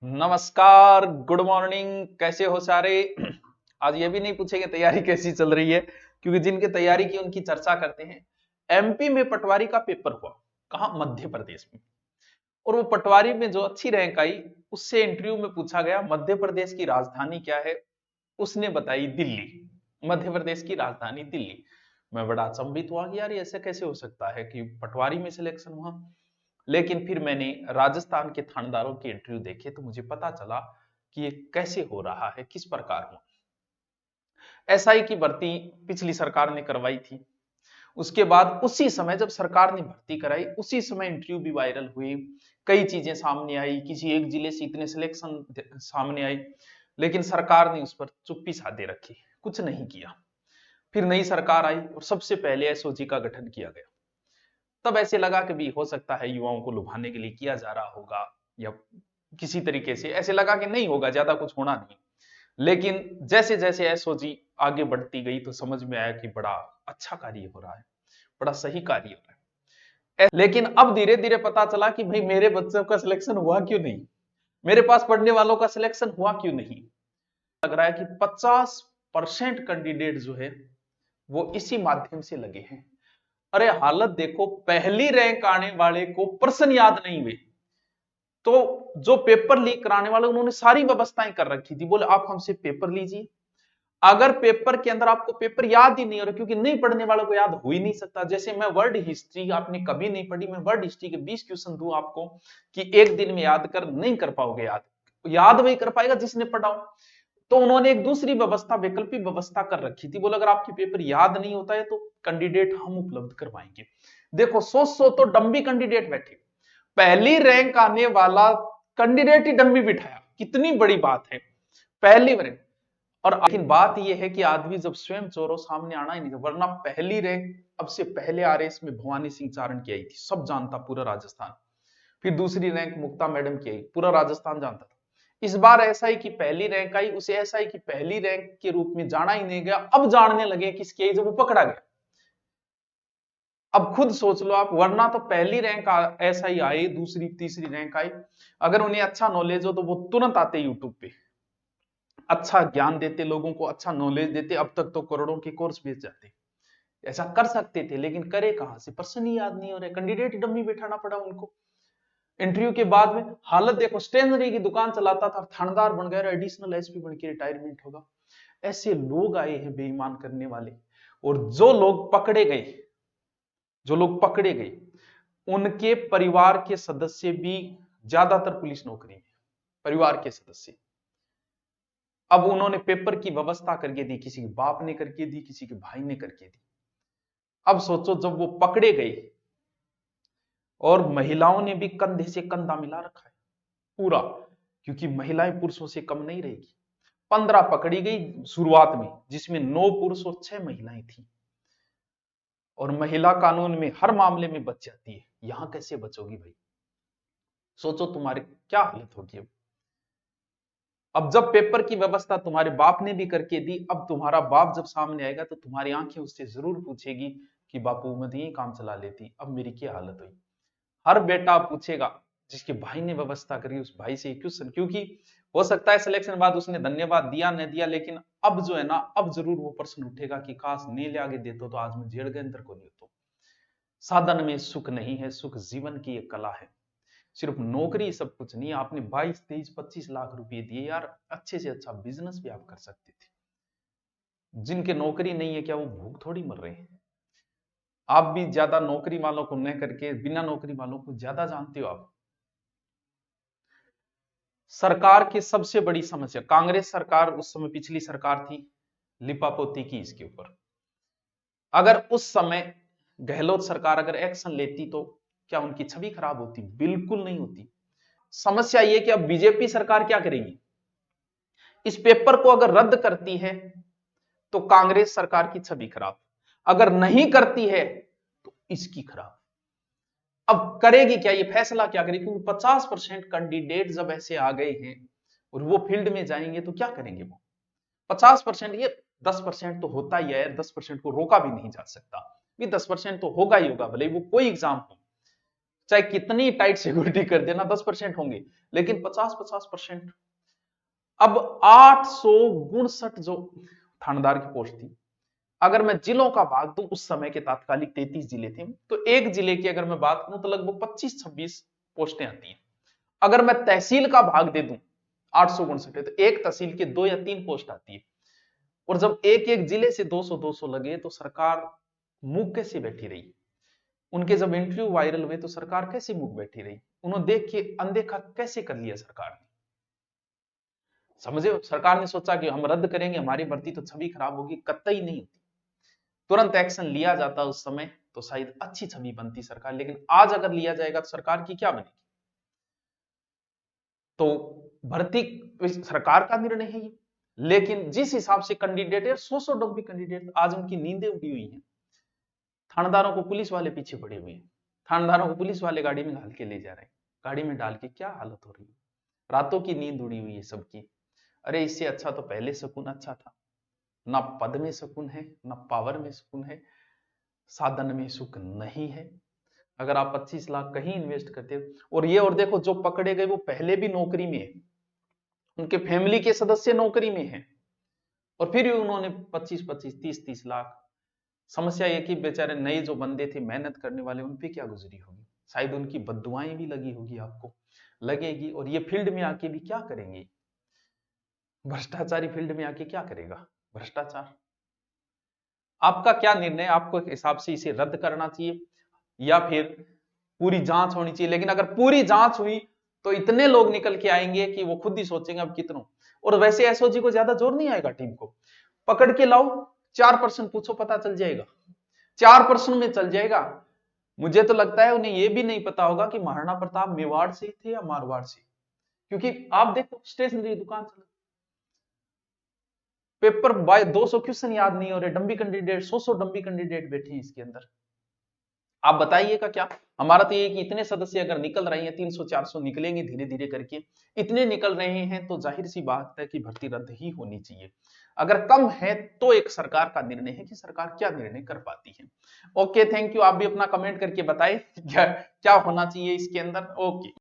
नमस्कार, good morning. कैसे हो सारे? आज ये भी नहीं पूछेंगे तैयारी कैसी चल रही है, क्योंकि जिनकी तैयारी की उनकी चर्चा करते हैं। एमपी में पटवारी का पेपर हुआ। कहा? मध्य प्रदेश में। और वो पटवारी में जो अच्छी रैंक आई, उससे इंटरव्यू में पूछा गया मध्य प्रदेश की राजधानी क्या है। उसने बताई दिल्ली। मध्य प्रदेश की राजधानी दिल्ली। मैं बड़ा अचंभित हुआ कि यार ये ऐसे कैसे हो सकता है कि पटवारी में सिलेक्शन हुआ। लेकिन फिर मैंने राजस्थान के थानेदारों के इंटरव्यू देखे तो मुझे पता चला कि ये कैसे हो रहा है, किस प्रकार हुआ। एसआई की भर्ती पिछली सरकार ने करवाई थी। उसके बाद उसी समय जब सरकार ने भर्ती कराई, उसी समय इंटरव्यू भी वायरल हुई। कई चीजें सामने आई, किसी एक जिले से इतने सिलेक्शन सामने आई, लेकिन सरकार ने उस पर चुप्पी साधे रखी, कुछ नहीं किया। फिर नई सरकार आई और सबसे पहले एसओजी का गठन किया गया। तब ऐसे लगा कि भी हो सकता है युवाओं को लुभाने के लिए किया जा रहा होगा, या किसी तरीके से ऐसे लगा कि नहीं होगा, ज्यादा कुछ होना नहीं। लेकिन जैसे जैसे एसओजी आगे बढ़ती गई तो समझ में आया कि बड़ा अच्छा कार्य हो रहा है, बड़ा सही कार्य हो रहा है। लेकिन अब धीरे धीरे पता चला कि भाई मेरे बच्चों का सिलेक्शन हुआ क्यों नहीं, मेरे पास पढ़ने वालों का सिलेक्शन हुआ क्यों नहीं। लग रहा है कि 50% कैंडिडेट जो है वो इसी माध्यम से लगे हैं। अरे हालत देखो, पहली रैंक आने वाले को प्रश्न याद नहीं हुए, तो जो पेपर लीक कराने वाले उन्होंने सारी व्यवस्थाएं कर रखी थी, बोले आप हमसे पेपर लीजिए। अगर पेपर के अंदर आपको पेपर याद ही नहीं हो रहा, क्योंकि नहीं पढ़ने वालों को याद हो ही नहीं सकता। जैसे मैं वर्ल्ड हिस्ट्री आपने कभी नहीं पढ़ी, मैं वर्ल्ड हिस्ट्री के 20 क्वेश्चन दूं आपको कि एक दिन में याद कर, नहीं कर पाओगे। याद याद वही कर पाएगा जिसने पढ़ा हो। तो उन्होंने एक दूसरी व्यवस्था, वैकल्पिक व्यवस्था कर रखी थी। बोले अगर आपकी पेपर याद नहीं होता है तो कैंडिडेट हम उपलब्ध करवाएंगे। देखो 100 तो डम्बी कैंडिडेट बैठे, पहली रैंक आने वाला कैंडिडेट ही डम्बी बिठाया, कितनी बड़ी बात है। पहली रैंक। और लेकिन बात यह है कि आदमी जब स्वयं चोरों सामने आना ही नहीं था, वरना पहली रैंक अब से पहले आरएस में भवानी सिंह चारण की आई थी, सब जानता पूरा राजस्थान। फिर दूसरी रैंक मुक्ता मैडम की आई, पूरा राजस्थान जानता था। इस बार एसआई की पहली रैंक आई, उसे एसआई की पहली रैंक के रूप में जाना ही नहीं गया, अब जानने लगे किसकी आई जब वो पकड़ा गया। अब खुद सोच लो आप, वरना तो पहली रैंक एसआई आई, दूसरी तीसरी रैंक आई, अगर उन्हें अच्छा नॉलेज हो तो वो तुरंत आते यूट्यूब पे, अच्छा ज्ञान देते लोगों को, अच्छा नॉलेज देते। अब तक तो करोड़ों के कोर्स बेच जाते, ऐसा कर सकते थे, लेकिन करे कहां से, पर्सन ही याद नहीं हो रहे, कैंडिडेट डम्मी बैठाना पड़ा उनको। इंटरव्यू के बाद में हालत देखो, स्टेशनरी की दुकान चलाता था, थानेदार बन गया, एडिशनल एसपी बन के रिटायरमेंट होगा। ऐसे लोग आए हैं बेईमान करने वाले। और जो लोग पकड़े गए उनके परिवार के सदस्य भी ज्यादातर पुलिस नौकरी में, परिवार के सदस्य। अब उन्होंने पेपर की व्यवस्था करके दी, किसी के बाप ने करके दी, किसी के भाई ने करके दी। अब सोचो जब वो पकड़े गए, और महिलाओं ने भी कंधे से कंधा मिला रखा है पूरा, क्योंकि महिलाएं पुरुषों से कम नहीं रहेगी। 15 पकड़ी गई शुरुआत में, जिसमें 9 पुरुष और 6 महिलाएं थी। और महिला कानून में हर मामले में बच जाती है, यहां कैसे बचोगी भाई? सोचो तुम्हारी क्या हालत होगी। अब जब पेपर की व्यवस्था तुम्हारे बाप ने भी करके दी, अब तुम्हारा बाप जब सामने आएगा तो तुम्हारी आंखें उससे जरूर पूछेगी कि बापू मैं तो यही काम चला लेती, अब मेरी क्या हालत हुई। हर बेटा पूछेगा, जिसके भाई ने व्यवस्था करी उस भाई से क्वेश्चन, क्योंकि हो सकता है सिलेक्शन बाद उसने धन्यवाद दिया न दिया, लेकिन अब जो है ना, अब जरूर वो प्रश्न उठेगा कि काश नीले आगे देते तो आज मैं जेड़ के अंदर को नहीं होता। साधन में सुख नहीं है, सुख जीवन की एक कला है। सिर्फ नौकरी सब कुछ नहीं है। आपने 22 23 25 लाख रुपए दिए यार, अच्छे से अच्छा बिजनेस भी आप कर सकते थे। जिनके नौकरी नहीं है, क्या वो भूख थोड़ी मर रहे हैं? आप भी ज्यादा नौकरी वालों को न करके बिना नौकरी वालों को ज्यादा जानते हो आप। सरकार की सबसे बड़ी समस्या, कांग्रेस सरकार उस समय पिछली सरकार थी, लिपापोती की इसके ऊपर। अगर उस समय गहलोत सरकार अगर एक्शन लेती तो क्या उनकी छवि खराब होती? बिल्कुल नहीं होती। समस्या यह कि अब बीजेपी सरकार क्या करेगी, इस पेपर को अगर रद्द करती है तो कांग्रेस सरकार की छवि खराब, अगर नहीं करती है तो इसकी खराब। अब करेगी क्या, ये फैसला क्या करेगी? क्योंकि 50% कैंडिडेट जब ऐसे आ गए हैं और वो फील्ड में जाएंगे तो क्या करेंगे वो? 50%, ये 10% तो होता ही है, 10% को रोका भी नहीं जा सकता। ये 10% तो होगा ही होगा, भले वो कोई एग्जाम हो। चाहे कितनी टाइट सिक्योरिटी कर देना, 10% होंगे, लेकिन 50-50%। अब 859 जो थानेदार की पोस्ट थी, अगर मैं जिलों का भाग दूं, उस समय के तात्कालिक 33 जिले थे, तो एक जिले की अगर मैं बात करूं तो लगभग 25-26 पोस्टें आती हैं। अगर मैं तहसील का भाग दे दूं 859 है, तो एक तहसील के 2 या 3 पोस्ट आती है। और जब एक एक जिले से 200-200 लगे तो सरकार मूक कैसे बैठी रही? उनके जब इंटरव्यू वायरल हुए तो सरकार कैसे मूक बैठी रही? उन्होंने देख के अनदेखा कैसे कर लिया सरकार ने? समझे? सरकार ने सोचा कि हम रद्द करेंगे, हमारी भर्ती तो छवि खराब होगी, कतई नहीं होती। तुरंत एक्शन लिया जाता उस समय तो शायद अच्छी छवि बनती सरकार, लेकिन आज अगर लिया जाएगा तो सरकार की क्या बनेगी? तो भर्ती सरकार का निर्णय है ये, लेकिन जिस हिसाब से कैंडिडेट है, 100 डब्बी कैंडिडेट, आज उनकी नींदें उड़ी हुई हैं। थानेदारों को पुलिस वाले पीछे पड़े हुए हैं, थानेदारों को पुलिस वाले गाड़ी में घाल के ले जा रहे हैं, गाड़ी में डाल के क्या हालत हो रही है, रातों की नींद उड़ी हुई है सबकी। अरे इससे अच्छा तो पहले सुकून अच्छा था। ना पद में सुकून है, ना पावर में सुकून है, साधन में सुख नहीं है। अगर आप 25 लाख कहीं इन्वेस्ट करते हो, और देखो जो पकड़े गए वो पहले भी नौकरी में है, उनके फैमिली के सदस्य नौकरी में हैं, और फिर भी उन्होंने 25-25, 30-30 लाख। समस्या ये कि बेचारे नए जो बंदे थे, मेहनत करने वाले, उन पे क्या गुजरी होगी? शायद उनकी बद्दुआएं भी लगी होगी, आपको लगेगी। और ये फील्ड में आके भी क्या करेंगे? भ्रष्टाचारी फील्ड में आके क्या करेगा? भ्रष्टाचार। आपका क्या निर्णय? आपको एक हिसाब से इसे रद्द करना चाहिए या फिर पूरी जांच होनी चाहिए? लेकिन अगर पूरी जांच हुई तो इतने लोग निकल के आएंगे कि वो खुद ही सोचेंगे अब कितनों। और वैसे एसओजी को ज्यादा जोर नहीं आएगा, टीम को पकड़ के लाओ, 4% पूछो, पता चल जाएगा, 4% में चल जाएगा। मुझे तो लगता है उन्हें यह भी नहीं पता होगा कि महाराणा प्रताप मेवाड़ से थे या मारवाड़ से, क्योंकि आप देखो स्टेशनरी दुकान चल, पेपर बाय 200 क्वेश्चन याद नहीं हो रहे, डम्बी कैंडिडेट 100 डम्बी कैंडिडेट बैठे हैं इसके अंदर। आप बताइएगा क्या? हमारा तो ये कि इतने सदस्य अगर निकल रहे हैं, 300-400 निकलेंगे धीरे धीरे करके, इतने निकल रहे हैं तो जाहिर सी बात है कि भर्ती रद्द ही होनी चाहिए। अगर कम है तो एक सरकार का निर्णय है कि सरकार क्या निर्णय कर पाती है। Okay, thank you. आप भी अपना कमेंट करके बताएं क्या क्या होना चाहिए इसके अंदर। ओके।